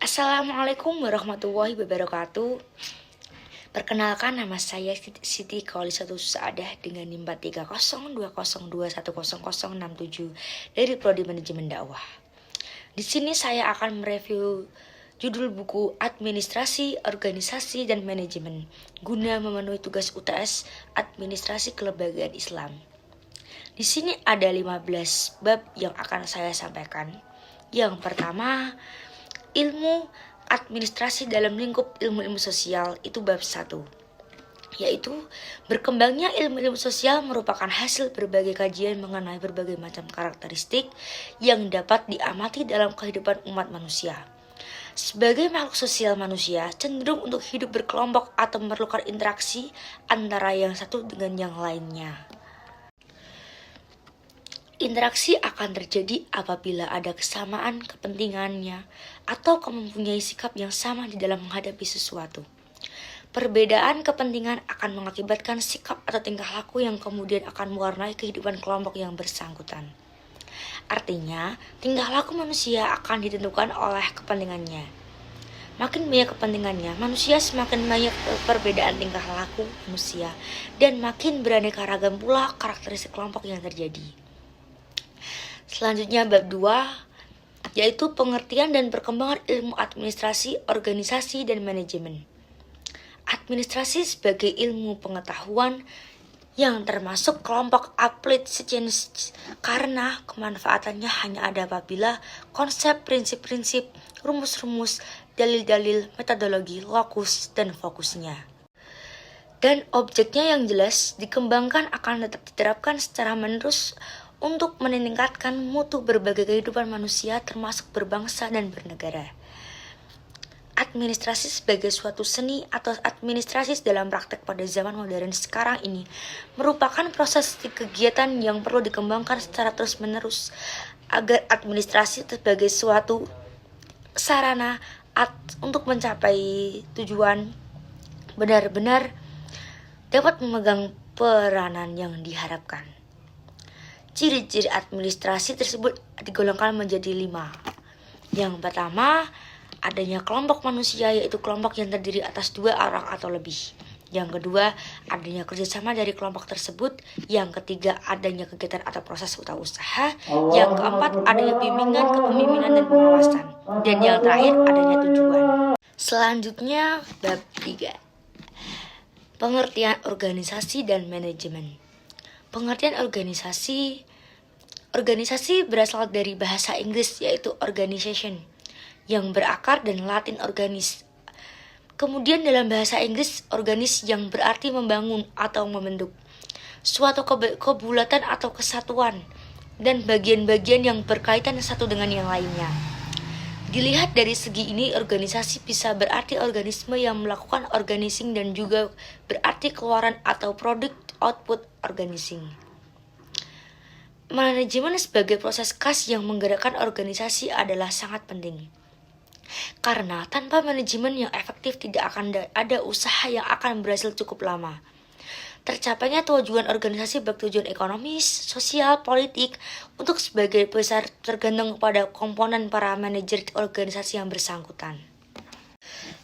Assalamualaikum warahmatullahi wabarakatuh. Perkenalkan, nama saya Siti Kaulisatus Saadah dengan NIM 43020210067 dari Prodi Manajemen Dakwah. Di sini saya akan mereview judul buku Administrasi, Organisasi, dan Manajemen guna memenuhi tugas UTS Administrasi Kelembagaan Islam. Di sini ada 15 bab yang akan saya sampaikan. Yang pertama, ilmu administrasi dalam lingkup ilmu-ilmu sosial, itu bab 1, yaitu berkembangnya ilmu-ilmu sosial merupakan hasil berbagai kajian mengenai berbagai macam karakteristik yang dapat diamati dalam kehidupan umat manusia. Sebagai makhluk sosial, manusia cenderung untuk hidup berkelompok atau memerlukan interaksi antara yang satu dengan yang lainnya. Interaksi akan terjadi apabila ada kesamaan kepentingannya atau mempunyai sikap yang sama di dalam menghadapi sesuatu. Perbedaan kepentingan akan mengakibatkan sikap atau tingkah laku yang kemudian akan mewarnai kehidupan kelompok yang bersangkutan. Artinya, tingkah laku manusia akan ditentukan oleh kepentingannya. Makin banyak kepentingannya, manusia semakin banyak perbedaan tingkah laku manusia, dan makin beraneka ragam pula karakteristik kelompok yang terjadi. Selanjutnya bab 2, yaitu pengertian dan perkembangan ilmu administrasi, organisasi, dan manajemen. Administrasi sebagai ilmu pengetahuan yang termasuk kelompok applied science karena kemanfaatannya hanya ada apabila konsep, prinsip-prinsip, rumus-rumus, dalil-dalil, metodologi, lokus, dan fokusnya dan objeknya yang jelas dikembangkan akan tetap diterapkan secara menerus untuk meningkatkan mutu berbagai kehidupan manusia termasuk berbangsa dan bernegara. Administrasi sebagai suatu seni atau administrasi dalam praktek pada zaman modern sekarang ini merupakan proses kegiatan yang perlu dikembangkan secara terus-menerus agar administrasi sebagai suatu sarana untuk mencapai tujuan benar-benar dapat memegang peranan yang diharapkan. Ciri-ciri administrasi tersebut digolongkan menjadi 5. Yang pertama, adanya kelompok manusia, yaitu kelompok yang terdiri atas 2 orang atau lebih. Yang kedua, adanya kerjasama dari kelompok tersebut. Yang ketiga, adanya kegiatan atau proses usaha. Yang keempat, adanya bimbingan, kepemimpinan, dan pengawasan. Dan yang terakhir, adanya tujuan. Selanjutnya, bab 3. Pengertian organisasi dan manajemen. Pengertian organisasi berasal dari bahasa Inggris, yaitu organization, yang berakar dari Latin organis. Kemudian dalam bahasa Inggris, organis yang berarti membangun atau membentuk suatu kebulatan atau kesatuan dan bagian-bagian yang berkaitan satu dengan yang lainnya. Dilihat dari segi ini, organisasi bisa berarti organisme yang melakukan organizing dan juga berarti keluaran atau produk output organizing. Manajemen sebagai proses khas yang menggerakkan organisasi adalah sangat penting. Karena tanpa manajemen yang efektif tidak akan ada usaha yang akan berhasil cukup lama. Tercapainya tujuan organisasi baik tujuan ekonomis, sosial, politik untuk sebagai besar tergantung pada komponen para manajer organisasi yang bersangkutan.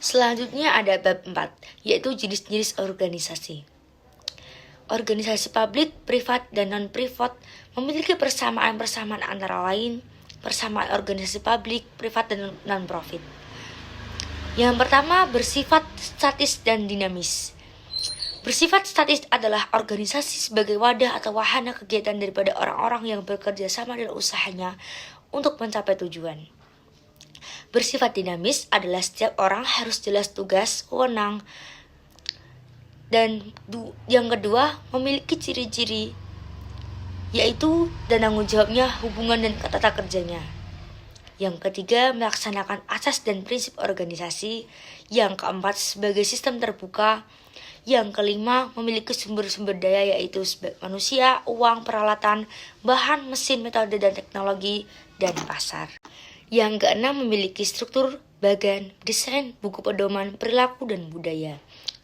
Selanjutnya ada bab 4, yaitu jenis-jenis organisasi. Organisasi publik, privat, dan non-privat memiliki persamaan-persamaan antara lain persamaan organisasi publik, privat, dan non-profit. Yang pertama, bersifat statis dan dinamis. Bersifat statis adalah organisasi sebagai wadah atau wahana kegiatan daripada orang-orang yang bekerja sama dalam usahanya untuk mencapai tujuan. Bersifat dinamis adalah setiap orang harus jelas tugas, wewenang, dan yang kedua memiliki ciri-ciri yaitu dan tanggung jawabnya, hubungan dan tata kerjanya. Yang ketiga, melaksanakan asas dan prinsip organisasi. Yang keempat, sebagai sistem terbuka. Yang kelima, memiliki sumber-sumber daya yaitu manusia, uang, peralatan, bahan, mesin, metode, dan teknologi, dan pasar. Yang keenam, memiliki struktur, bagan, desain, buku pedoman, perilaku, dan budaya.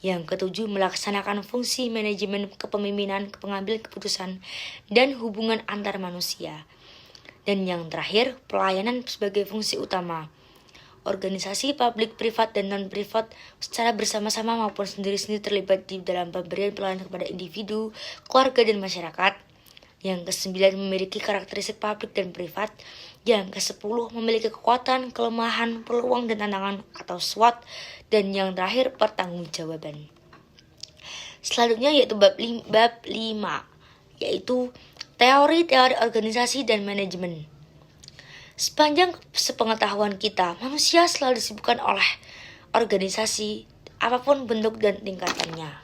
Yang ketujuh, melaksanakan fungsi manajemen kepemimpinan, pengambilan keputusan, dan hubungan antar manusia. Dan yang terakhir, pelayanan sebagai fungsi utama. Organisasi publik, privat, dan non-privat secara bersama-sama maupun sendiri-sendiri terlibat di dalam pemberian pelayanan kepada individu, keluarga, dan masyarakat. Yang ke-9 memiliki karakteristik publik dan privat. Yang ke-10 memiliki kekuatan, kelemahan, peluang, dan tantangan atau SWOT. Dan yang terakhir pertanggungjawaban. Selanjutnya yaitu bab 5, yaitu teori-teori organisasi dan manajemen. Sepanjang sepengetahuan kita, manusia selalu disibukkan oleh organisasi, apapun bentuk dan tingkatannya.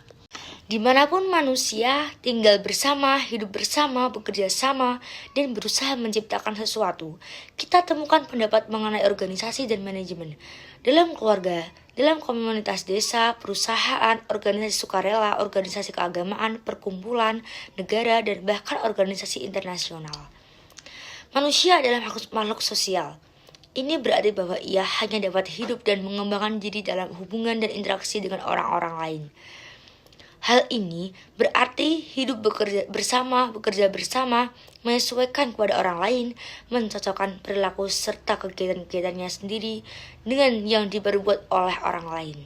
Dimanapun manusia tinggal bersama, hidup bersama, bekerja sama, dan berusaha menciptakan sesuatu, kita temukan pendapat mengenai organisasi dan manajemen. Dalam keluarga, dalam komunitas desa, perusahaan, organisasi sukarela, organisasi keagamaan, perkumpulan, negara, dan bahkan organisasi internasional. Manusia adalah makhluk sosial. Ini berarti bahwa ia hanya dapat hidup dan mengembangkan diri dalam hubungan dan interaksi dengan orang-orang lain. Hal ini berarti hidup bekerja bersama, menyesuaikan kepada orang lain, mencocokkan perilaku serta kegiatan-kegiatannya sendiri dengan yang diperbuat oleh orang lain.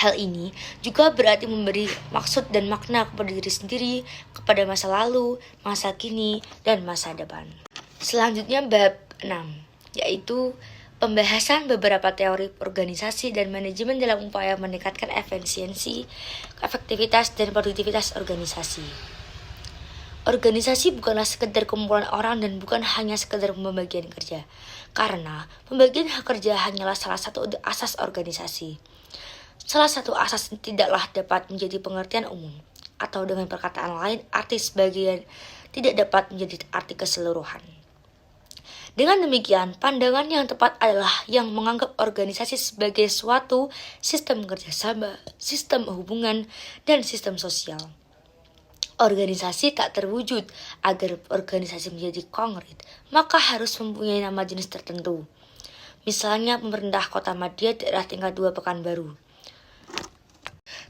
Hal ini juga berarti memberi maksud dan makna kepada diri sendiri, kepada masa lalu, masa kini, dan masa depan. Selanjutnya bab 6, yaitu pembahasan beberapa teori organisasi dan manajemen dalam upaya meningkatkan efisiensi, efektivitas, dan produktivitas organisasi. Organisasi bukanlah sekedar kumpulan orang dan bukan hanya sekedar pembagian kerja, karena pembagian hak kerja hanyalah salah satu asas organisasi. Salah satu asas tidaklah dapat menjadi pengertian umum, atau dengan perkataan lain, arti sebagian tidak dapat menjadi arti keseluruhan. Dengan demikian, pandangan yang tepat adalah yang menganggap organisasi sebagai suatu sistem kerjasama, sistem hubungan, dan sistem sosial. Organisasi tak terwujud. Agar organisasi menjadi konkret, maka harus mempunyai nama jenis tertentu. Misalnya pemerintah Kota Madia daerah tingkat 2 Pekanbaru.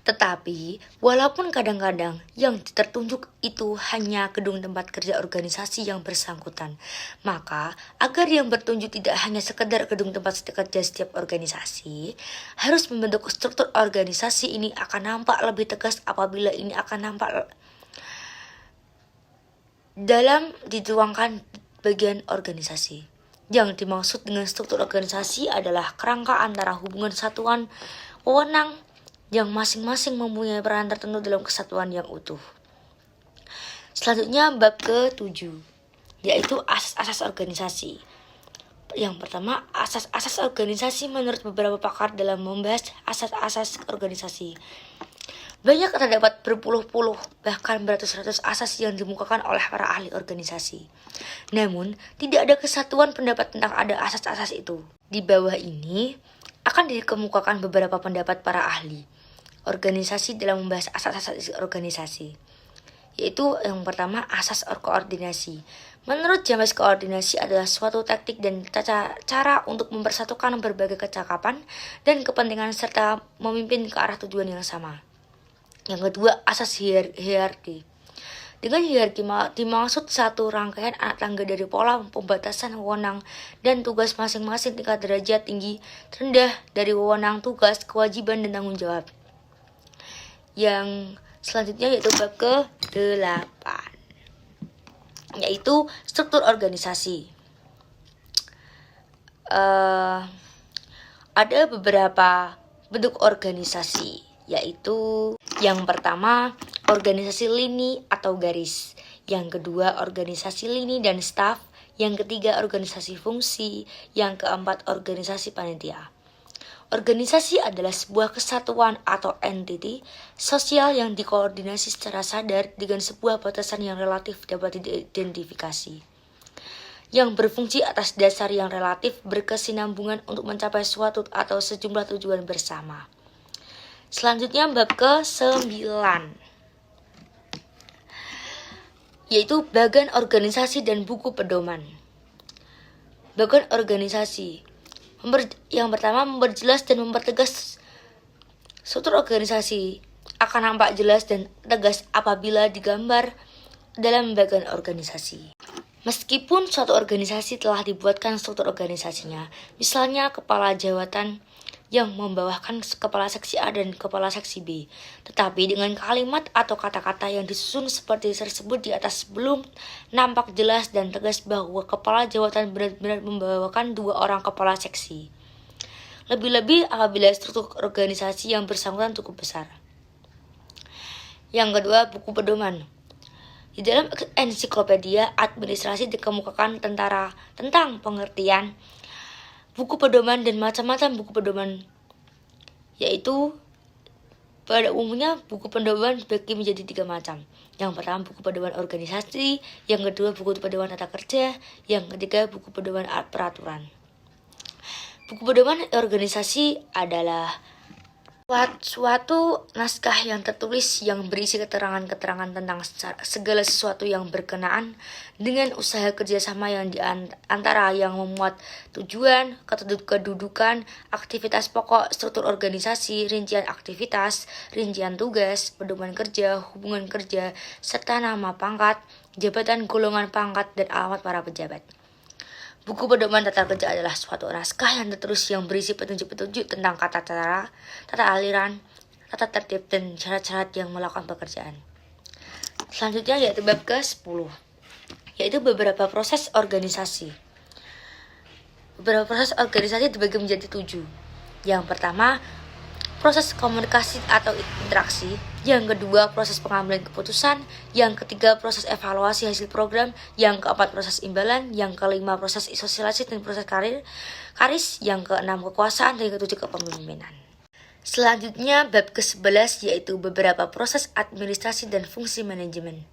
Tetapi, walaupun kadang-kadang yang tertunjuk itu hanya gedung tempat kerja organisasi yang bersangkutan, maka agar yang bertunjuk tidak hanya sekedar gedung tempat kerja setiap organisasi, harus membentuk struktur organisasi ini akan nampak lebih tegas apabila ini akan nampak dalam dituangkan bagian organisasi. Yang dimaksud dengan struktur organisasi adalah kerangka antara hubungan satuan wewenang yang masing-masing mempunyai peran tertentu dalam kesatuan yang utuh. Selanjutnya bab ke-7, yaitu asas-asas organisasi. Yang pertama, asas-asas organisasi menurut beberapa pakar dalam membahas asas-asas organisasi. Banyak terdapat berpuluh-puluh, bahkan beratus-ratus asas yang dimukakan oleh para ahli organisasi. Namun, tidak ada kesatuan pendapat tentang ada asas-asas itu. Di bawah ini akan dikemukakan beberapa pendapat para ahli organisasi dalam membahas asas-asas organisasi, yaitu yang pertama asas koordinasi. Menurut James, koordinasi adalah suatu taktik dan cara untuk mempersatukan berbagai kecakapan dan kepentingan serta memimpin ke arah tujuan yang sama. Yang kedua, asas hierarki. Dengan hierarki dimaksud satu rangkaian anak tangga dari pola pembatasan wewenang dan tugas masing-masing tingkat derajat tinggi rendah dari wewenang, tugas, kewajiban, dan tanggung jawab. Yang selanjutnya yaitu bab ke-8, yaitu struktur organisasi. Ada beberapa bentuk organisasi, yaitu yang pertama organisasi lini atau garis, yang kedua organisasi lini dan staf, yang ketiga organisasi fungsi, yang keempat organisasi panitia. Organisasi adalah sebuah kesatuan atau entiti sosial yang dikoordinasi secara sadar dengan sebuah batasan yang relatif dapat diidentifikasi, yang berfungsi atas dasar yang relatif berkesinambungan untuk mencapai suatu atau sejumlah tujuan bersama. Selanjutnya bab ke-9, yaitu bagan organisasi dan buku pedoman. Bagan organisasi. Yang pertama, memperjelas dan mempertegas struktur organisasi akan nampak jelas dan tegas apabila digambar dalam bagian organisasi. Meskipun suatu organisasi telah dibuatkan struktur organisasinya, misalnya kepala jawatan yang membawakan kepala seksi A dan kepala seksi B. Tetapi dengan kalimat atau kata-kata yang disusun seperti tersebut di atas belum nampak jelas dan tegas bahwa kepala jawatan benar-benar membawakan 2 orang kepala seksi. Lebih-lebih apabila struktur organisasi yang bersangkutan cukup besar. Yang kedua, buku pedoman. Di dalam ensiklopedia administrasi dikemukakan tentang pengertian buku pedoman dan macam-macam buku pedoman, yaitu pada umumnya buku pedoman dibagi menjadi 3 macam. Yang pertama buku pedoman organisasi, yang kedua buku pedoman tata kerja, yang ketiga buku pedoman peraturan. Buku pedoman organisasi adalah suatu naskah yang tertulis yang berisi keterangan-keterangan tentang segala sesuatu yang berkenaan dengan usaha kerjasama yang antara yang memuat tujuan, kedudukan, aktivitas pokok, struktur organisasi, rincian aktivitas, rincian tugas, pedoman kerja, hubungan kerja, serta nama pangkat, jabatan, golongan pangkat, dan alamat para pejabat. Buku pedoman tata kerja adalah suatu naskah yang tertulis yang berisi petunjuk-petunjuk tentang tata cara, tata aliran, tata tertib, dan syarat-syarat yang melakukan pekerjaan. Selanjutnya yaitu bab ke-10, yaitu beberapa proses organisasi. Beberapa proses organisasi dibagi menjadi 7. Yang pertama, proses komunikasi atau interaksi. Yang kedua, proses pengambilan keputusan. Yang ketiga, proses evaluasi hasil program. Yang keempat, proses imbalan. Yang kelima, proses sosialisasi dan proses karis. Yang keenam, kekuasaan. Dan yang ketujuh, kepemimpinan. Selanjutnya, bab ke-11 yaitu beberapa proses administrasi dan fungsi manajemen.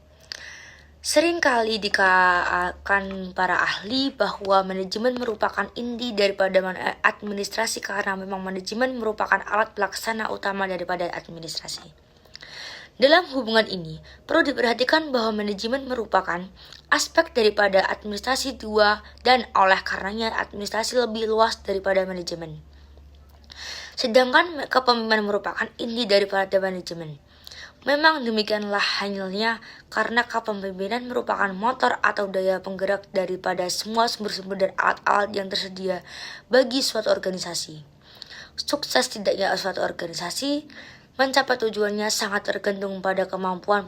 Seringkali dikatakan para ahli bahwa manajemen merupakan inti daripada administrasi karena memang manajemen merupakan alat pelaksana utama daripada administrasi. Dalam hubungan ini, perlu diperhatikan bahwa manajemen merupakan aspek daripada administrasi dan oleh karenanya administrasi lebih luas daripada manajemen. Sedangkan kepemimpinan merupakan inti daripada manajemen. Memang demikianlah halnya karena kepemimpinan merupakan motor atau daya penggerak daripada semua sumber-sumber dan alat-alat yang tersedia bagi suatu organisasi. Sukses tidaknya suatu organisasi mencapai tujuannya sangat tergantung pada kemampuan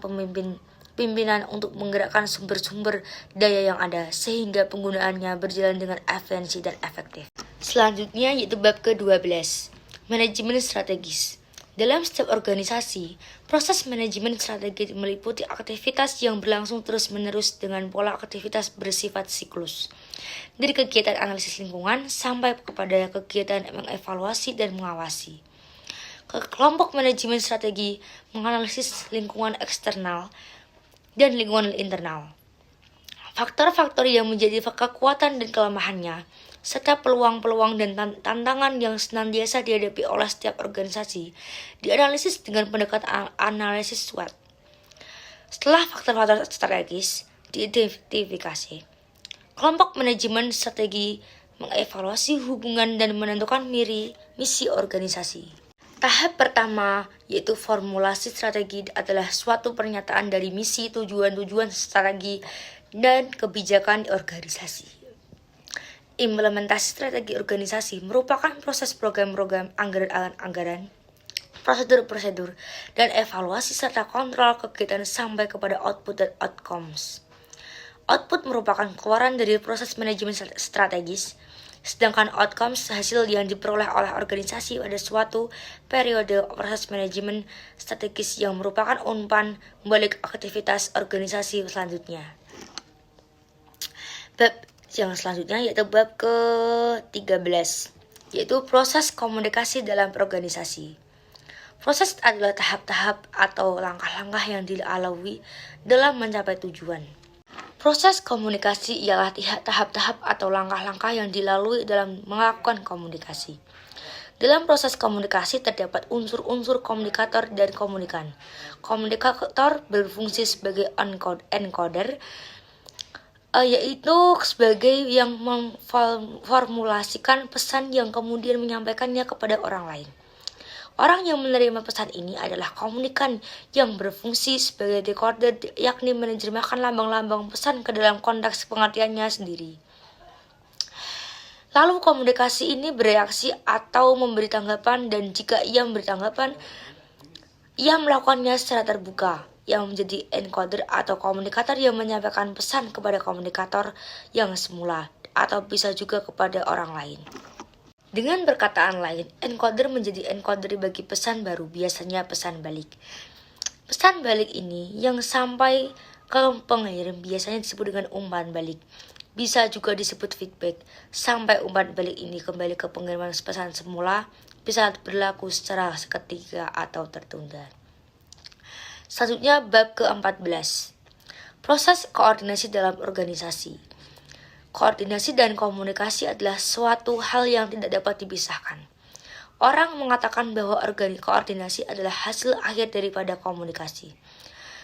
pimpinan untuk menggerakkan sumber-sumber daya yang ada sehingga penggunaannya berjalan dengan efisiensi dan efektif. Selanjutnya yaitu bab ke-12, manajemen strategis. Dalam setiap organisasi, proses manajemen strategi meliputi aktivitas yang berlangsung terus-menerus dengan pola aktivitas bersifat siklus. Dari kegiatan analisis lingkungan sampai kepada kegiatan mengevaluasi dan mengawasi. Kelompok manajemen strategi menganalisis lingkungan eksternal dan lingkungan internal. Faktor-faktor yang menjadi kekuatan dan kelemahannya, serta peluang-peluang dan tantangan yang senantiasa dihadapi oleh setiap organisasi dianalisis dengan pendekatan analisis SWOT. Setelah faktor-faktor strategis diidentifikasi, kelompok manajemen strategi mengevaluasi hubungan dan menentukan misi organisasi. Tahap pertama yaitu formulasi strategi adalah suatu pernyataan dari misi, tujuan-tujuan, strategi, dan kebijakan di organisasi. Implementasi strategi organisasi merupakan proses program-program, anggaran-anggaran, prosedur-prosedur, dan evaluasi serta kontrol kegiatan sampai kepada output dan outcomes. Output merupakan keluaran dari proses manajemen strategis, sedangkan outcomes hasil yang diperoleh oleh organisasi pada suatu periode proses manajemen strategis yang merupakan umpan balik aktivitas organisasi selanjutnya. Bab yang selanjutnya yaitu bab ke-13, yaitu proses komunikasi dalam organisasi. Proses adalah tahap-tahap atau langkah-langkah yang dilalui dalam mencapai tujuan. Proses komunikasi ialah tahap-tahap atau langkah-langkah yang dilalui dalam melakukan komunikasi. Dalam proses komunikasi terdapat unsur-unsur komunikator dan komunikan. Komunikator berfungsi sebagai encoder, yaitu sebagai yang memformulasikan pesan yang kemudian menyampaikannya kepada orang lain. Orang yang menerima pesan ini adalah komunikan yang berfungsi sebagai decoder, yakni menerjemahkan lambang-lambang pesan ke dalam konteks pengertiannya sendiri. Lalu komunikasi ini bereaksi atau memberi tanggapan, dan jika ia memberi tanggapan, ia melakukannya secara terbuka, yang menjadi encoder atau komunikator yang menyampaikan pesan kepada komunikator yang semula, atau bisa juga kepada orang lain. Dengan perkataan lain, encoder menjadi encoder bagi pesan baru, biasanya pesan balik. Pesan balik ini yang sampai ke pengirim biasanya disebut dengan umpan balik. Bisa juga disebut feedback. Sampai umpan balik ini kembali ke pengiriman pesan semula, bisa berlaku secara seketika atau tertunda. Selanjutnya bab ke-14. Proses koordinasi dalam organisasi. Koordinasi dan komunikasi adalah suatu hal yang tidak dapat dipisahkan. Orang mengatakan bahwa koordinasi adalah hasil akhir daripada komunikasi.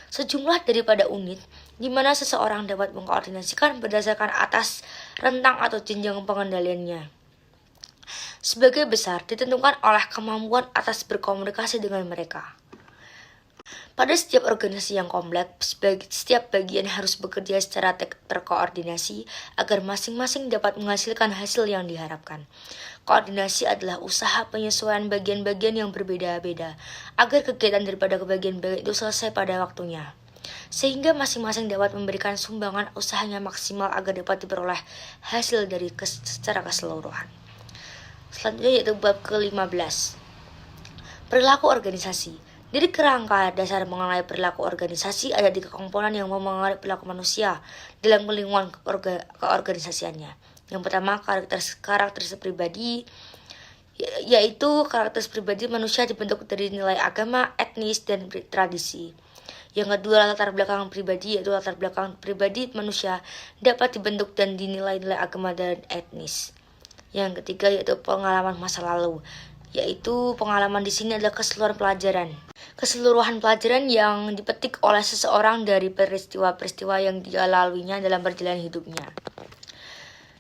Sejumlah daripada unit di mana seseorang dapat mengkoordinasikan berdasarkan atas rentang atau jenjang pengendaliannya. Sebagai besar ditentukan oleh kemampuan atas berkomunikasi dengan mereka. Pada setiap organisasi yang kompleks, setiap bagian harus bekerja secara terkoordinasi agar masing-masing dapat menghasilkan hasil yang diharapkan. Koordinasi adalah usaha penyesuaian bagian-bagian yang berbeda-beda agar kegiatan daripada bagian-bagian itu selesai pada waktunya, sehingga masing-masing dapat memberikan sumbangan usahanya maksimal agar dapat diperoleh hasil dari secara keseluruhan. Selanjutnya yaitu bab ke-15. Perilaku organisasi. Dari kerangka dasar mengenai perilaku organisasi ada 3 komponen yang memengaruhi perilaku manusia dalam lingkungan keorganisasiannya. Yang pertama, karakteristik pribadi, yaitu karakteristik pribadi manusia dibentuk dari nilai agama, etnis, dan tradisi. Yang kedua, latar belakang pribadi, yaitu latar belakang pribadi manusia dapat dibentuk dan dinilai nilai agama dan etnis. Yang ketiga yaitu pengalaman masa lalu, yaitu pengalaman di sini adalah keseluruhan pelajaran yang dipetik oleh seseorang dari peristiwa-peristiwa yang dia laluinya dalam perjalanan hidupnya.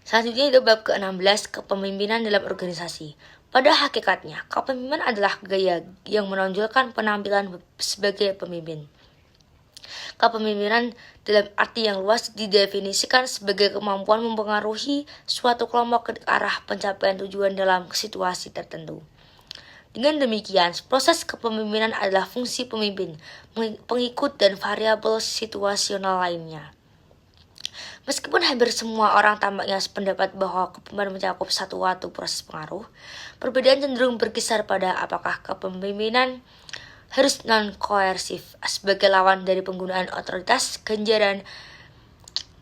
Selanjutnya itu bab ke-16, kepemimpinan dalam organisasi. Pada hakikatnya, kepemimpinan adalah gaya yang menonjolkan penampilan sebagai pemimpin. Kepemimpinan dalam arti yang luas didefinisikan sebagai kemampuan mempengaruhi suatu kelompok ke arah pencapaian tujuan dalam situasi tertentu. Dengan demikian, proses kepemimpinan adalah fungsi pemimpin, pengikut, dan variabel situasional lainnya. Meskipun hampir semua orang tampaknya sependapat bahwa kepemimpinan mencakup satu proses pengaruh, perbedaan cenderung berkisar pada apakah kepemimpinan harus non-koersif sebagai lawan dari penggunaan otoritas, ganjaran,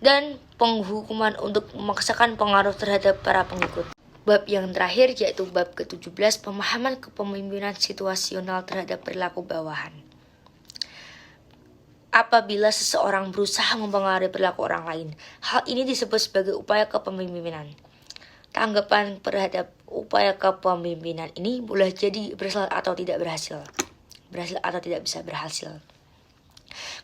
dan penghukuman untuk memaksakan pengaruh terhadap para pengikut. Bab yang terakhir yaitu bab ke-17, pemahaman kepemimpinan situasional terhadap perilaku bawahan. Apabila seseorang berusaha mempengaruhi perilaku orang lain, hal ini disebut sebagai upaya kepemimpinan. Tanggapan terhadap upaya kepemimpinan ini boleh jadi berhasil atau tidak berhasil atau tidak bisa berhasil.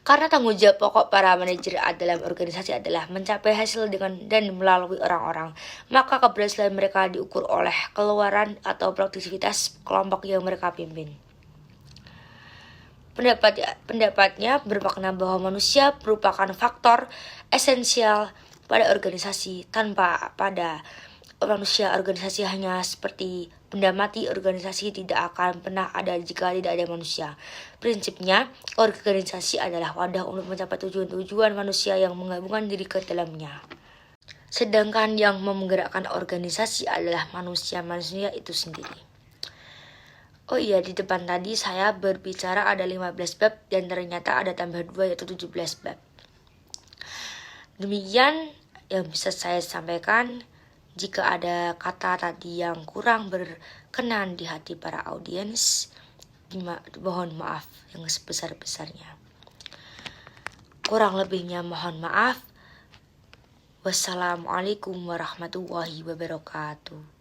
Karena tanggung jawab pokok para manajer dalam organisasi adalah mencapai hasil dengan dan melalui orang-orang, maka keberhasilan mereka diukur oleh keluaran atau produktivitas kelompok yang mereka pimpin. Pendapatnya bermakna bahwa manusia merupakan faktor esensial pada organisasi. Tanpa pada manusia, organisasi hanya seperti benda mati. Organisasi tidak akan pernah ada jika tidak ada manusia. Prinsipnya, organisasi adalah wadah untuk mencapai tujuan-tujuan manusia yang menggabungkan diri ke dalamnya. Sedangkan yang menggerakkan organisasi adalah manusia itu sendiri. Oh iya, di depan tadi saya berbicara ada 15 bab dan ternyata ada tambah 2 yaitu 17 bab. Demikian yang bisa saya sampaikan. Jika ada kata tadi yang kurang berkenan di hati para audiens, mohon maaf yang sebesar-besarnya. Kurang lebihnya mohon maaf. Wassalamualaikum warahmatullahi wabarakatuh.